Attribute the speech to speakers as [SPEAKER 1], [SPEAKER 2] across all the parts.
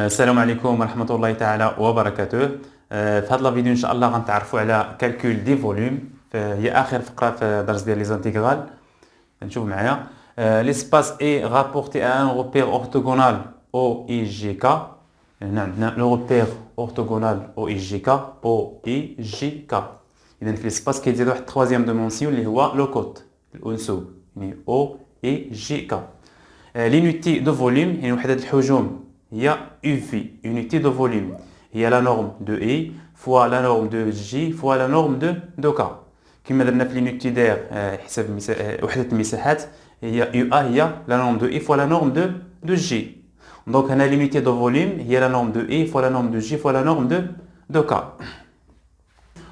[SPEAKER 1] السلام عليكم ورحمة الله تعالى وبركاته. في هذا الفيديو إن شاء الله غنتعرفوا على كالكول دي فوليوم. هي آخر فقرة في درس ديال لي زانتيغرال. نشوف معايا. L'espace est rapporté à un repère orthogonal OIJK. هنا عندنا لو repère orthogonal OIJK OIJK. إذا في l'espace كيزيد واحد troisième dimension اللي هو لو كوت الأنسوب يعني OIJK. L'unité de volume يعني وحدة الحجم هي UV, unité de volume. Il y a la norme de E fois la norme de J fois la norme de K. كما درنا في l'unité d'air حساب وحدة المساحات هي UA هي la norme de E fois la norme de J. Donc هنا l'unité de volume هي la norme de E fois la norme de J fois la norme de K.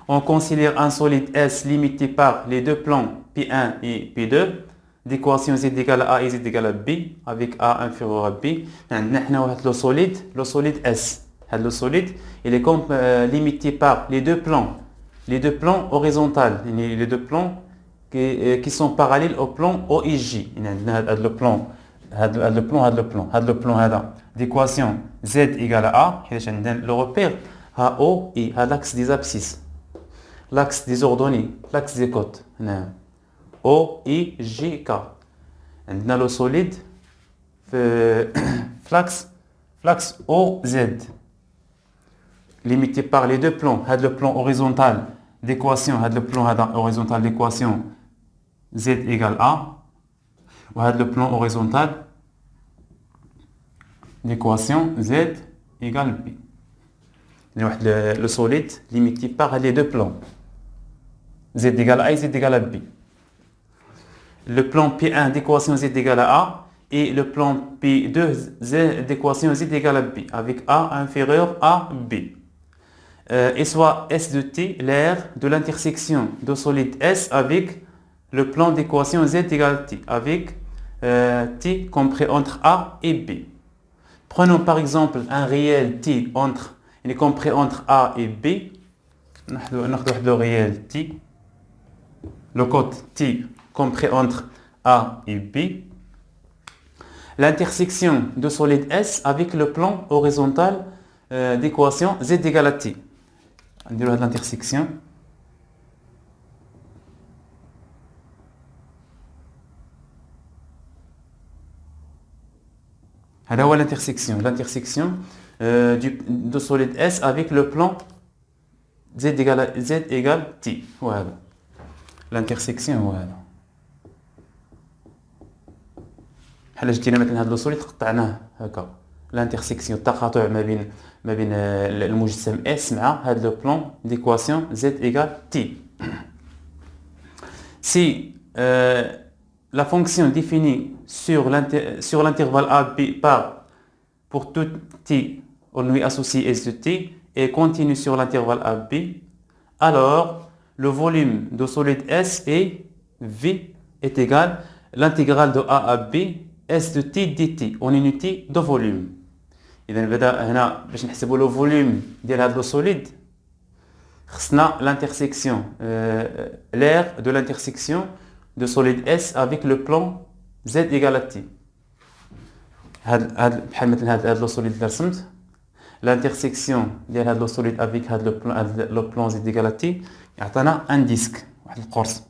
[SPEAKER 1] On considère un solide S limité par les deux plans P1 et P2 d'équation z égale à A et z égale à B avec A inférieur à B. Le solide S. Le solide, il est comme limité par les deux plans horizontaux, les deux plans qui sont parallèles au plan OIJ. Le plan d'équation z égale à A, le repère à O et à l'axe des abscisses, l'axe des ordonnées, l'axe des côtes. OIJK. عندنا لو سوليد في فلاكس OZ limité par les deux plans. هذا le plan horizontal d'équation هذا le plan هذا horizontal d'équation Z égale A وهذا le plan horizontal d'équation Z égale B. واحد le solide limité par les deux plans Z égale A et Z égale à B. Le plan P1 d'équation z égale à A et le plan P2 d'équation z égale à B avec A inférieur à B. Et soit S de T l'aire de l'intersection de solide S avec le plan d'équation z égale à T avec T compris entre A et B. Prenons par exemple un réel T il est compris entre A et B. Le réel T, le code T compris entre A et B, l'intersection de solide S avec le plan horizontal d'équation Z égale à T. On dirait l'intersection. Alors l'intersection de solide S avec le plan Z égale T. Voilà. L'intersection voilà. بحال جينا مثلا هذا الوصول قطعناه هكا الانترسيكسيون التقاطع ما بين المجسم اس مع هذا لو بلان ديكواسيون z égale t. Si la fonction définie sur l'intervalle AB pour tout t on lui associe s de t et continue sur l'intervalle AB, alors le volume de solide S est V est égal l'intégrale de A à B S de T dt en unité de volume. إذا بدا هنا باش نحسبوا لو فوليوم ديال هذا لو سوليد خصنا l'intersection l'aire de l'intersection de solide S avec le plan Z égale à T. هاد بحال مثل هاد لو سوليد اللي رسمت l'intersection ديال هاد لو سوليد avec هاد لو بلان Z égale à T يعطينا ان ديسك واحد القرص.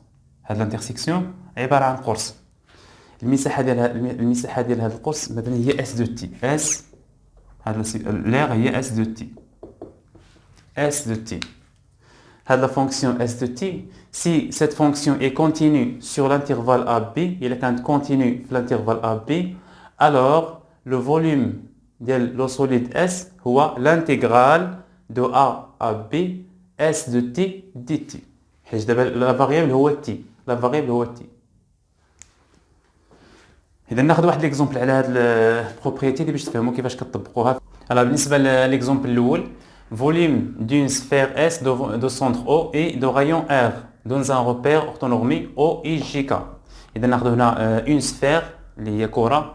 [SPEAKER 1] هاد الانترسيكسيون عباره عن قرص. المساحه ديال هاد القرص مثلا هي اس دو تي. اس هاد لير هي اس دو تي. اس دو تي. هاد لا فونكسيون اس دو تي si cette fonction est continue sur l'intervalle AB il est quand continue في l'intervalle AB alors le volume ديال لو solide S هو l'intégrale de A à B S de T dt. حيت دابا لا فاريابل هو تي اذا ناخذ واحد ليكزومبل على هاد البروبريتي اللي باش تفهموا كيفاش كتطبقوها. بالنسبه لليكزومبل الاول volume d'une sphère S de centre O et de rayon R dans un repère orthonormé OIJK. اذا ناخذ هنا une sphère اللي هي كره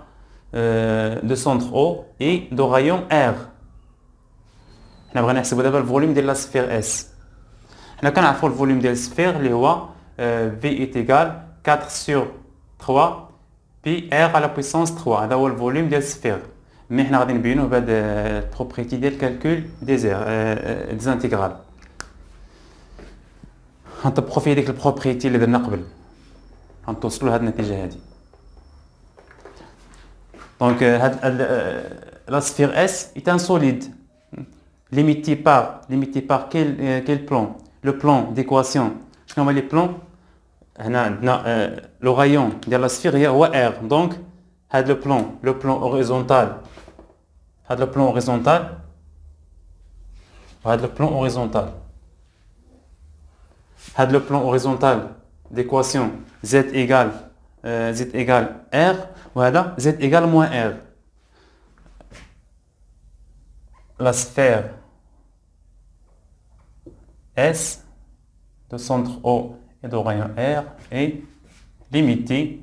[SPEAKER 1] de centre O et de rayon R. حنا بغينا نحسبوا دابا الفوليوم ديال لا سفير اس. حنا كنعرفوا الفوليوم ديال السفير اللي هو V est égal 4 sur 3 pi R à la puissance 3. هذا هو الفوليوم ديال السفير. مي حنا غادي نبينوه بهاد البروبريتي ديال الكالكول دي انتيغرال. غنطبقوا فيه ديك البروبريتي اللي درنا قبل، غنتوصلوا لهاد النتيجه هادي. دونك هاد la sphère S est un solide limité par quel plan? Le plan d'équation. شنو هما لي بلان؟ هنا عندنا لو رايون ديال لا سفير هو R. دونك هاد لو بلان هوريزونتال، هاد لو بلان هوريزونتال وهاد لو بلان هوريزونتال. هاد لو بلان هوريزونتال d'équation Z égale R وهذا Z égale moins R. La sphère S de centre O et de rayon R est limitée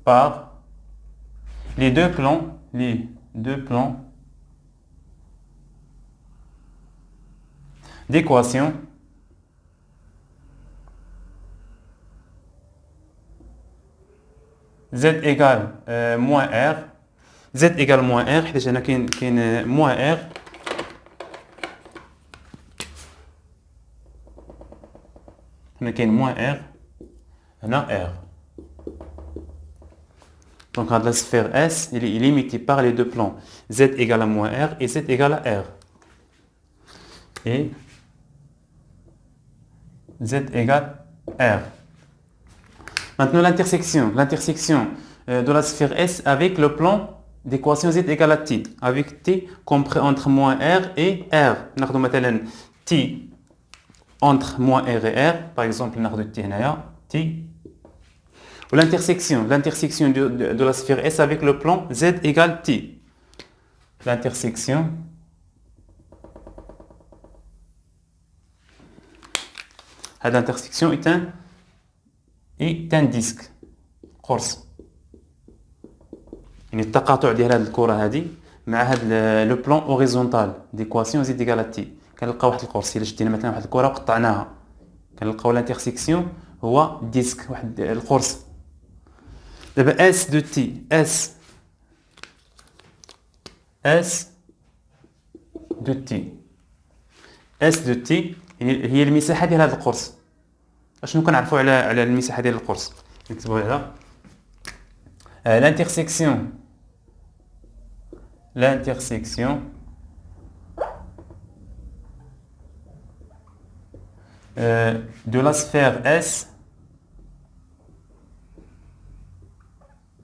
[SPEAKER 1] par les deux plans d'équation Z égale moins R. Z égale moins R حيت هنا كاين moins R. هنا كاين moins R هنا R. Donc la sphère S il est limité par les deux plans Z égale à moins R et Z égale à R. Et Z égale R. Maintenant l'intersection de la sphère S avec le plan d'équation Z égale à T, avec T compris entre moins R et R. ناخذ مثلا T entre moins R et R, par exemple ناخذ T هنايا T. Ou l'intersection de la sphère S avec le plan Z égale T. L'intersection est un disque قرص. يعني التقاطع ديال هذه الكره هذه مع هذا لو بلان اوريزونتال ديكواسيون زد ايكال تي. كنلقاو واحد القرص الا شدينا مثلا واحد الكره وقطعناها كنلقاو لانترسيكسيون هو ديسك واحد القرص. دابا اس دو تي اس دو تي هي المساحه ديال هذا القرص. اشنو كنعرفوا على المساحه ديال القرص؟ نكتبوا عليها l'intersection de la sphère S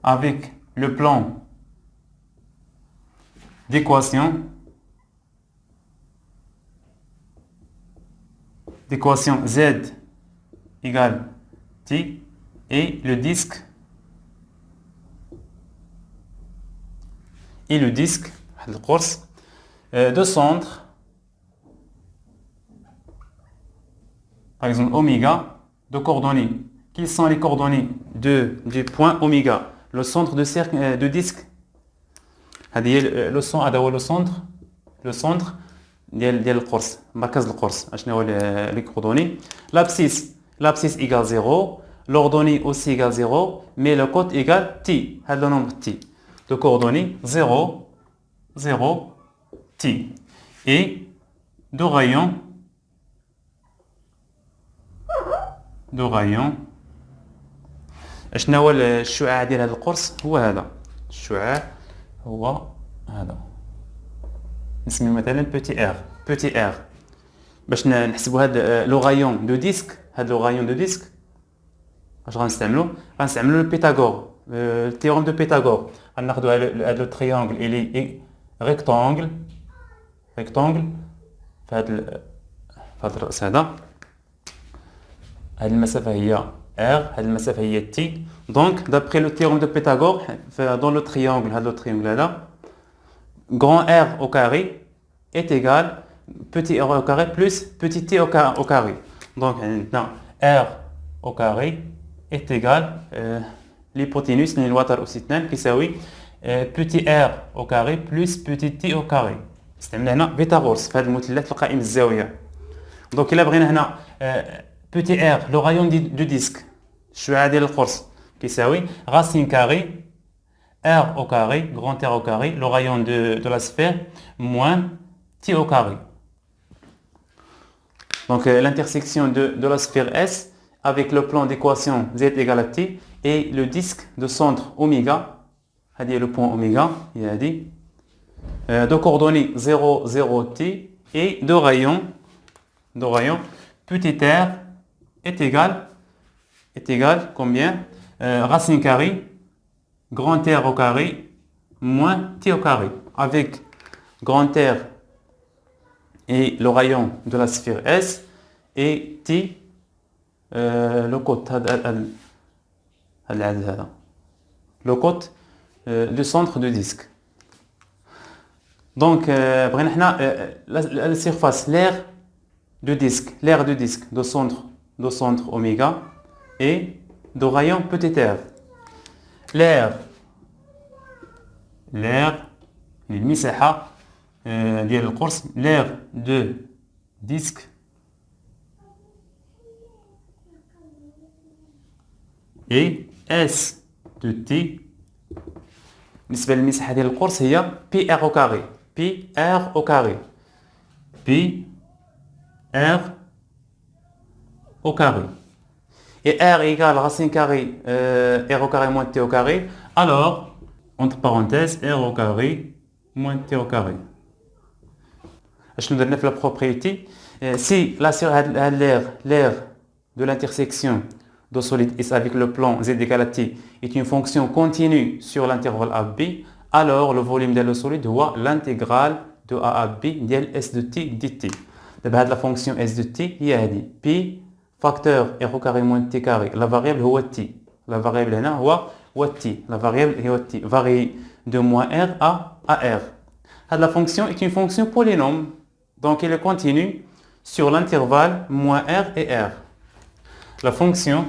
[SPEAKER 1] avec le plan d'équation Z égale T et le disque le course de centre par exemple oméga de coordonnées. Quelles sont les coordonnées du point oméga? Le centre de cercle de disque le centre ديال القرص مركز القرص. اشنو هو les coordonnées? l'abscisse égale 0, l'ordonnée aussi égale 0, mais le code égale t. هذا le nombre t de coordonnées 0 0 t et de rayon اشنا هو الشعاع ديال هذا القرص؟ هو هذا الشعاع، هو هذا نسميه مثلا بوتي ار. باش نحسبوا هذا لو رايون دو ديسك، اش غنستعملوا البيتاغور، التيورم دو بيتاغور. غناخذوا هذا لو تريانغل الي ريكتانغل في هذا الراس هذا. هذه المسافه هي R, هذه المسافه هي T. Donc d'après le théorème de Pythagore dans le triangle là, grand R au carré est égal petit r au carré plus petit t au carré. Donc maintenant R au carré est égal l'hypoténuse للوتر أسيتنان كيساوي petit r au carré plus petit t au carré. استعملنا هنا فيثاغورس في هذا المثلث القائم الزاويه. دونك الا بغينا هنا petit r لو رايون دو ديسك الشعاع ديال القرص كيساوي غاسين كاري R au carré, grand R au carré, le rayon de la sphère, moins T au carré. Donc l'intersection de la sphère S avec le plan d'équation Z égale à T et le disque de centre oméga, c'est-à-dire le point oméga, il a dit, de coordonnées 0, 0, T et de rayon, petit r est égal combien? Racine carrée, grand R au carré, moins T au carré. Avec grand R et le rayon de la sphère S et T le côté du centre de disque. Donc la surface, l'aire de disque de centre oméga et de rayon petit r. l'aire المساحة ديال القرص l'aire de disque et S de T بالنسبة للمساحة ديال القرص هي بي ار au carré et R égale racine carrée R au carré moins T au carré, alors entre parenthèses R au carré moins T au carré. Je nous donne la propriété. Si l'aire de l'intersection de solide S avec le plan Z égale à T est une fonction continue sur l'intervalle AB, alors le volume de le solide doit l'intégrale de A à B ديال S de T dt. دابا هاد la fonction S de T هي هادي P facteur R au carré moins T carré. La variable هو T. La variable هنا هو T. La variable هو T. Varie de moins R à R. La fonction est une fonction polynôme. Donc elle est continue sur l'intervalle moins R et R. La fonction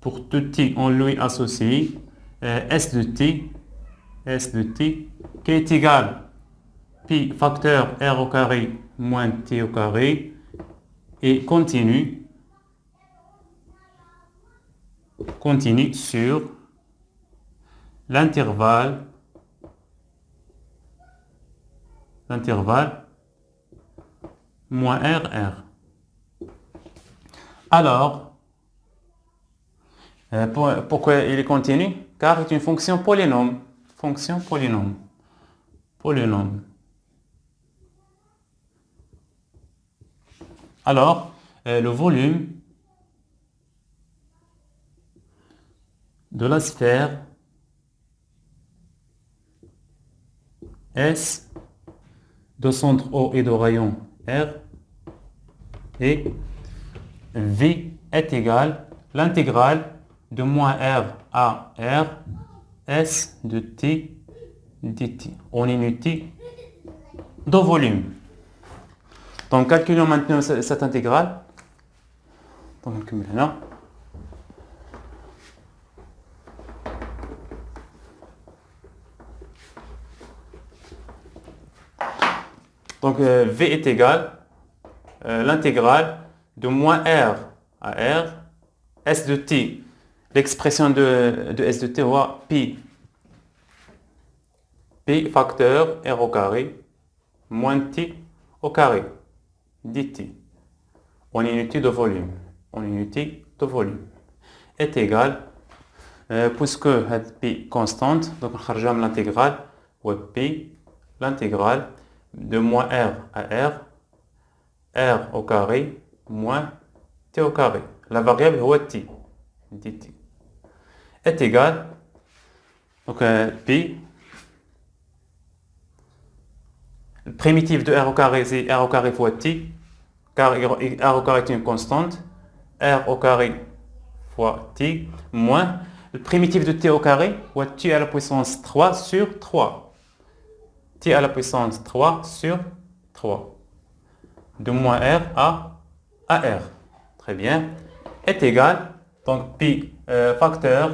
[SPEAKER 1] pour tout T on lui associe S de T qui est égal Pi facteur R au carré moins T au carré et continue sur l'intervalle moins R. Alors, pourquoi il est continu? Car c'est une fonction polynôme. Alors, le volume de la sphère S de centre O et de rayon R et V est égal l'intégrale de moins R à R S de T dt en unité de volume. Donc calculons maintenant cette intégrale. Donc V est égal l'intégrale de moins R à R S de T. L'expression de S de T va Pi facteur R au carré moins T au carré dt en unité de volume est égal puisque Pi constante, donc on va l'intégrale ou Pi l'intégrale de moins R à R au carré moins T au carré. La variable est T dt est égal donc Pi le primitif de R au carré c'est R au carré fois T car R au carré est une constante R au carré fois T moins le primitif de T au carré ou T à la puissance 3 sur 3 T à la puissance 3 sur 3 de moins R à R. Très bien. Est égal, donc Pi facteur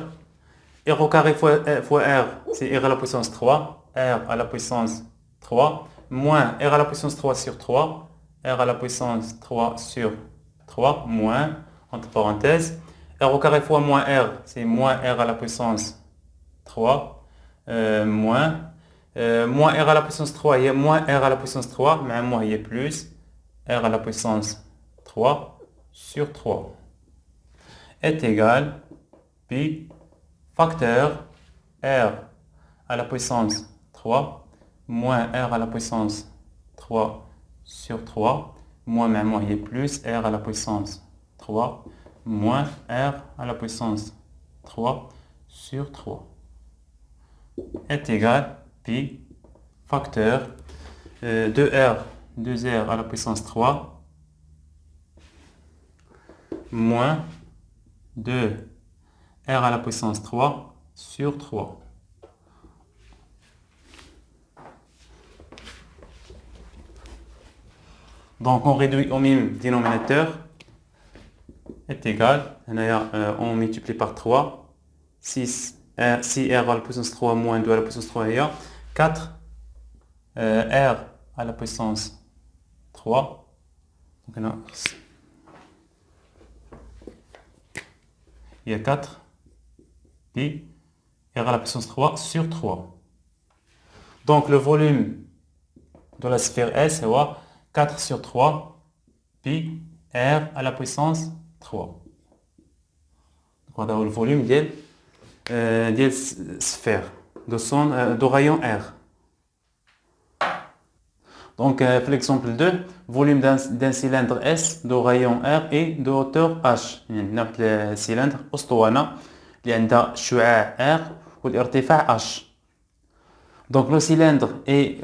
[SPEAKER 1] R au carré fois R, c'est R à la puissance 3, R à la puissance 3, moins R à la puissance 3 sur 3, R à la puissance 3 sur 3, moins, entre parenthèses. R au carré fois moins R, c'est moins R à la puissance 3, moins R à la puissance 3, il y a moins R à la puissance 3, mais moins il y a plus R à la puissance 3 sur 3 est égal pi facteur R à la puissance 3 moins R à la puissance 3 sur 3 moins il y a plus R à la puissance 3 moins R à la puissance 3 sur 3 est égal pi facteur 2R à la puissance 3 moins 2R à la puissance 3 sur 3. Donc on réduit au même dénominateur est égal, on multiplie par 3, 6R à la puissance 3 moins 2 à la puissance 3 et 4 R à la puissance 3. Donc il y a 4 pi R à la puissance 3 sur 3. Donc le volume de la sphère S est 4 sur 3 pi R à la puissance 3. Donc on a le volume de la sphère de rayon R. Donc l'exemple 2, volume d'un cylindre S de rayon R et de hauteur H. Le cylindre أسطوانة اللي عندها شعاع R والارتفاع H. Donc le cylindre est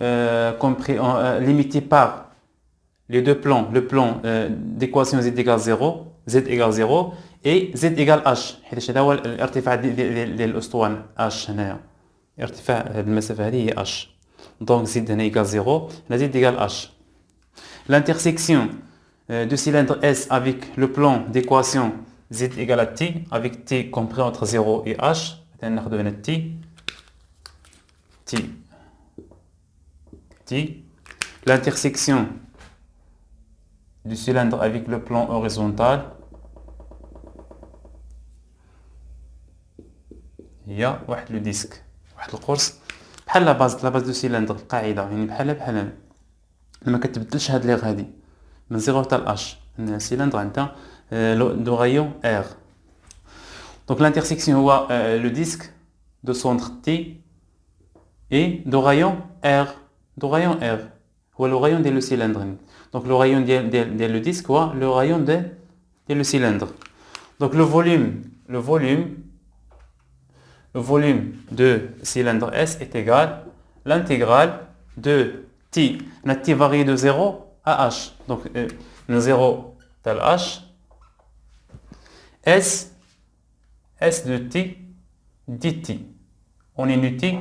[SPEAKER 1] limité par les deux plans, le plan d'équation z égale 0 et z égale h حيت هذا هو الارتفاع ديال الاسطوانه h هنايا ارتفاع المسافه هذه هي h donc z هنا égale 0 هنا z égale h. L'intersection du cylindre S avec le plan d'équation z égale à t avec t compris entre 0 et h مثلا ناخذ هنا t. L'intersection du cylindre avec le plan horizontal هي واحد لو ديسك واحد القرص بحال لا باز دو سيلندر القاعده يعني بحال ما كتبدلش هاد لي غادي من 0 حتى ل h السيلندر عندها دو رايون r. Donc l'intersection هو le disque de centre T et de rayon R. De rayon R هو le rayon ديال le cylindre. Donc le rayon ديال le disque هو le rayon ديال le cylindre. Donc le volume de cylindre S est égal l'intégrale de T. T varie de 0 à H. Donc 0 tel H. S de T dt en unité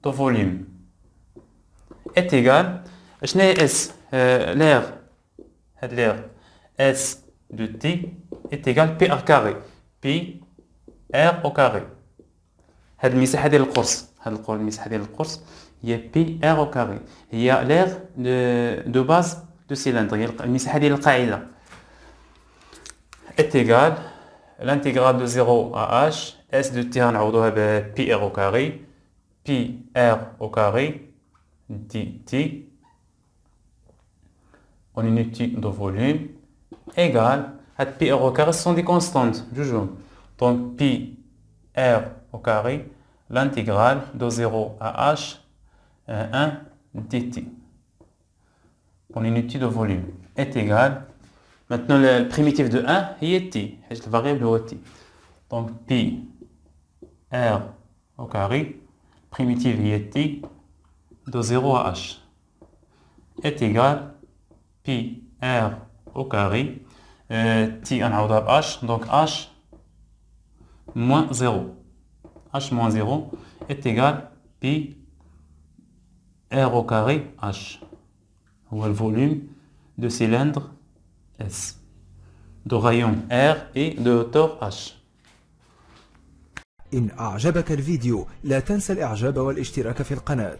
[SPEAKER 1] de volume est égal شنو هي S l'air S de T est égal P R carré P R au carré. هاد المساحة ديال القرص المساحة ديال القرص هي بي ار او كاري هي لير دو باز دو سيلندر هي المساحة ديال القاعدة est égal l'intégrale de 0 à h s de t غنعوضوها ب بي ار او كاري بي ار او كاري دي تي en unité de volume égale هاد بي ار او كاري sont des constantes جوجهم donc pi r au carré l'intégrale de 0 à h 1 dt pour une unité de volume est égal maintenant le primitif de 1 est t la variable est t donc pi r au carré primitive est t de 0 à h est égal pi r au carré t نعوضها ب h donc h moins 0 h moins 0 est égal pi r au carré h هو le volume de cylindre S de rayon R et de hauteur H.
[SPEAKER 2] إن أعجبك الفيديو لا تنسى الإعجاب والاشتراك في القناة.